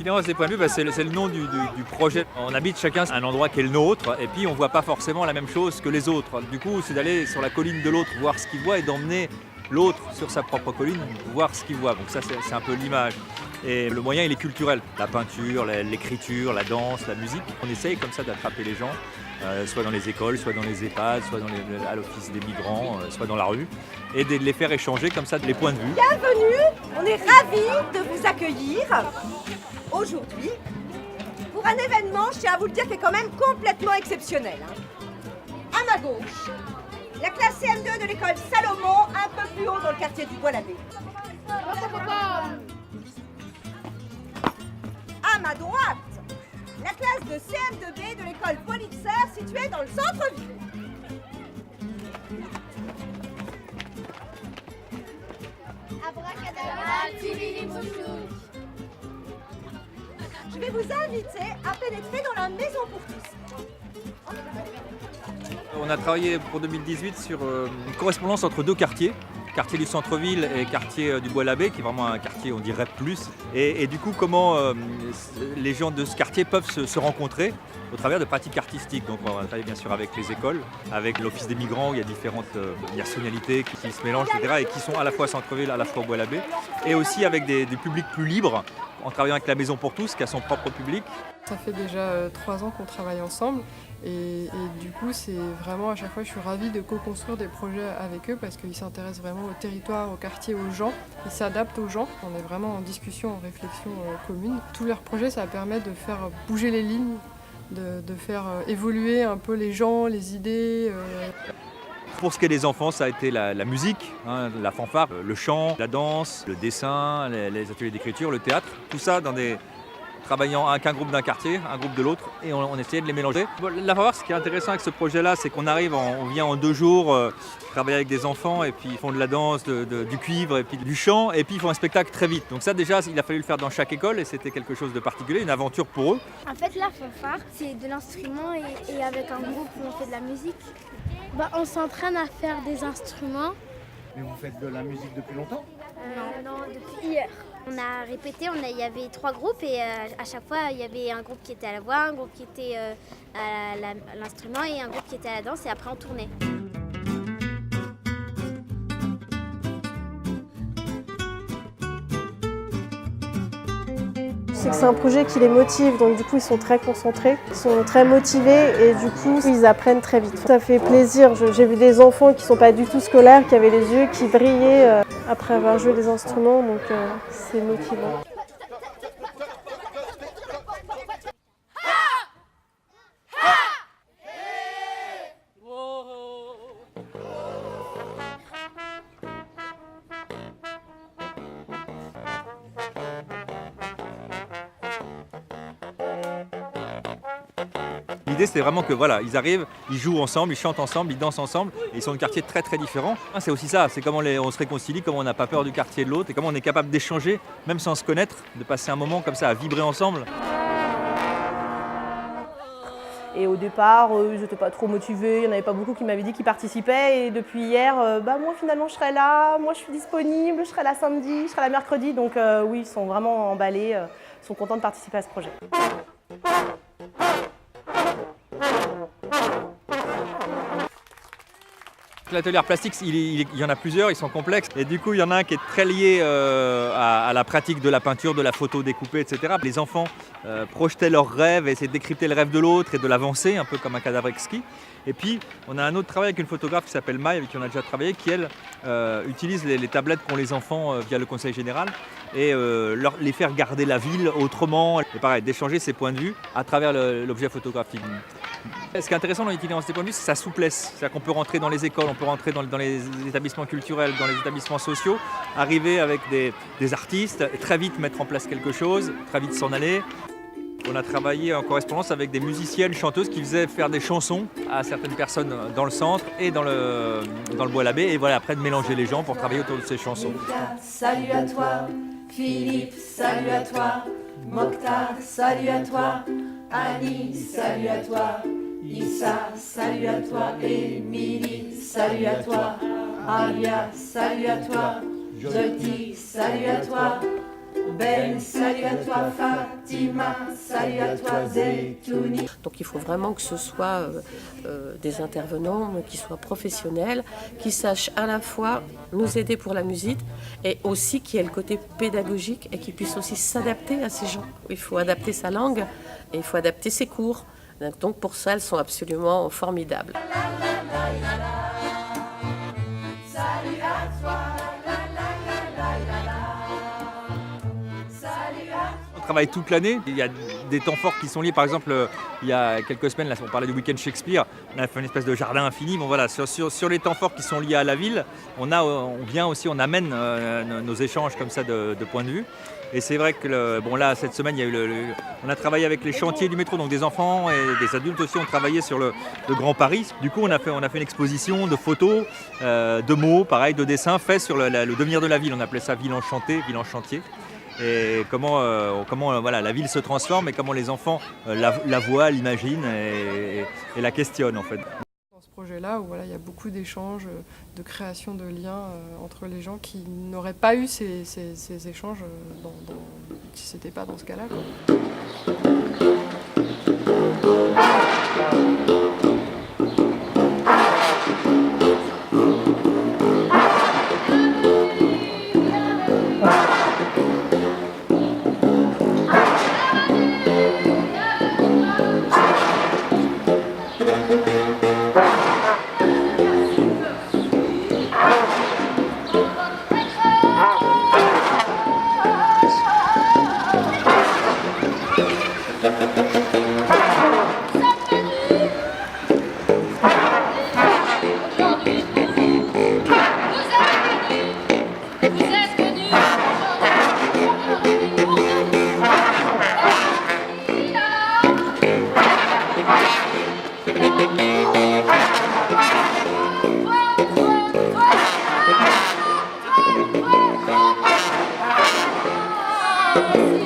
Itinérance des points de vue, c'est le nom du projet. On habite chacun à un endroit qui est le nôtre et puis on ne voit pas forcément la même chose que les autres. Du coup, c'est d'aller sur la colline de l'autre, voir ce qu'il voit et d'emmener l'autre sur sa propre colline, voir ce qu'il voit. Donc ça, c'est un peu l'image. Et le moyen, il est culturel. La peinture, l'écriture, la danse, la musique. On essaye comme ça d'attraper les gens, soit dans les écoles, soit dans les EHPAD, soit à l'office des migrants, soit dans la rue, et de les faire échanger comme ça les points de vue. Bienvenue, on est ravis de vous accueillir aujourd'hui pour un événement, je tiens à vous le dire, qui est quand même complètement exceptionnel. À ma gauche, la classe CM2 de l'école Salomon, un peu plus haut dans le quartier du Bois-l'Abbé. À ma droite, la classe de CM2B de l'école Politzer située dans le centre-ville. Je vais vous inviter à pénétrer dans la maison pour tous. On a travaillé pour 2018 sur une correspondance entre deux quartiers. Quartier du centre-ville et quartier du Bois-l'Abbé, qui est vraiment un quartier, on dirait, plus. Et du coup, comment les gens de ce quartier peuvent se rencontrer au travers de pratiques artistiques. Donc on va travailler bien sûr avec les écoles, avec l'office des migrants, où il y a différentes nationalités qui se mélangent, etc. et qui sont à la fois centre-ville, à la fois au Bois-l'Abbé. Et aussi avec des publics plus libres, en travaillant avec la Maison pour tous, qui a son propre public. Ça fait déjà 3 ans qu'on travaille ensemble et du coup c'est vraiment à chaque fois je suis ravie de co-construire des projets avec eux parce qu'ils s'intéressent vraiment au territoire, au quartier, aux gens, ils s'adaptent aux gens, on est vraiment en discussion, en réflexion commune. Tous leurs projets ça permet de faire bouger les lignes, de faire évoluer un peu les gens, les idées. Pour ce qui est des enfants, ça a été la musique, la fanfare, le chant, la danse, le dessin, les ateliers d'écriture, le théâtre, tout ça travaillant avec un groupe d'un quartier, un groupe de l'autre, et on essayait de les mélanger. La fanfare, ce qui est intéressant avec ce projet-là, c'est qu'on on vient en 2 jours travailler avec des enfants, et puis ils font de la danse, du cuivre, et puis du chant, et puis ils font un spectacle très vite. Donc ça déjà, il a fallu le faire dans chaque école, et c'était quelque chose de particulier, une aventure pour eux. En fait, la fanfare, c'est de l'instrument et avec un groupe où on fait de la musique. On s'entraîne à faire des instruments. Mais vous faites de la musique depuis longtemps ? Non, depuis hier. On a répété, il y avait 3 groupes et à chaque fois il y avait un groupe qui était à la voix, un groupe qui était à l'instrument et un groupe qui était à la danse et après on tournait. C'est que c'est un projet qui les motive, donc du coup ils sont très concentrés, ils sont très motivés et du coup ils apprennent très vite. Ça fait plaisir, j'ai vu des enfants qui ne sont pas du tout scolaires, qui avaient les yeux qui brillaient après avoir joué des instruments, donc c'est motivant. L'idée c'était vraiment que voilà, ils arrivent, ils jouent ensemble, ils chantent ensemble, ils dansent ensemble et ils sont de quartiers très très différents. C'est aussi ça, c'est comment on se réconcilie, comment on n'a pas peur du quartier de l'autre et comment on est capable d'échanger, même sans se connaître, de passer un moment comme ça à vibrer ensemble. Et au départ, ils n'étaient pas trop motivés, il n'y en avait pas beaucoup qui m'avaient dit qu'ils participaient. Et depuis hier, moi finalement je serai là, moi je suis disponible, je serai là samedi, je serai là mercredi. Donc oui, ils sont vraiment emballés, ils sont contents de participer à ce projet. L'atelier art plastique, il y en a plusieurs, ils sont complexes. Et du coup, il y en a un qui est très lié à la pratique de la peinture, de la photo découpée, etc. Les enfants projetaient leurs rêves et essayaient de décrypter le rêve de l'autre et de l'avancer, un peu comme un cadavre exquis. Et puis, on a un autre travail avec une photographe qui s'appelle Maï, avec qui on a déjà travaillé, qui, elle, utilise les tablettes qu'ont les enfants via le conseil général et les faire garder la ville autrement. Et pareil, d'échanger ses points de vue à travers l'objet photographique. Ce qui est intéressant dans l'itinérance des points de vue, c'est sa souplesse. C'est-à-dire qu'on peut rentrer dans les écoles, on peut rentrer dans les établissements culturels, dans les établissements sociaux, arriver avec des artistes, très vite mettre en place quelque chose, très vite s'en aller. On a travaillé en correspondance avec des musiciennes, chanteuses qui faisaient faire des chansons à certaines personnes dans le centre et dans le Bois-l'Abbé. Et voilà, après de mélanger les gens pour travailler autour de ces chansons. Salut à toi, Philippe, salut à toi, Mokhtar, salut à toi, Annie, salut à toi, Issa, salut à toi, Émilie, salut à toi, Alia, salut à toi, Jody, salut à toi, Ben, salut à toi Fatima, salut à toi Zetouni. Donc il faut vraiment que ce soit des intervenants qui soient professionnels, qui sachent à la fois nous aider pour la musique et aussi qui aient le côté pédagogique et qui puissent aussi s'adapter à ces gens. Il faut adapter sa langue et il faut adapter ses cours. Donc pour ça, elles sont absolument formidables. Salut à toi. On travaille toute l'année. Il y a des temps forts qui sont liés. Par exemple, il y a quelques semaines, là, on parlait du week-end Shakespeare. On a fait une espèce de jardin infini. Bon, voilà, sur les temps forts qui sont liés à la ville, on amène nos échanges comme ça de points de vue. Et c'est vrai que là, cette semaine, il y a eu on a travaillé avec les chantiers du métro, donc des enfants et des adultes aussi ont travaillé sur le Grand Paris. Du coup, on a fait une exposition de photos, de mots, pareil, de dessins faits sur le devenir de la ville. On appelait ça ville enchantée, ville en chantier. Et comment la ville se transforme et comment les enfants la voient, l'imaginent et la questionnent en fait. Dans ce projet-là, où il y a beaucoup d'échanges, de création de liens entre les gens qui n'auraient pas eu ces échanges si ce n'était pas dans ce cas-là. Salut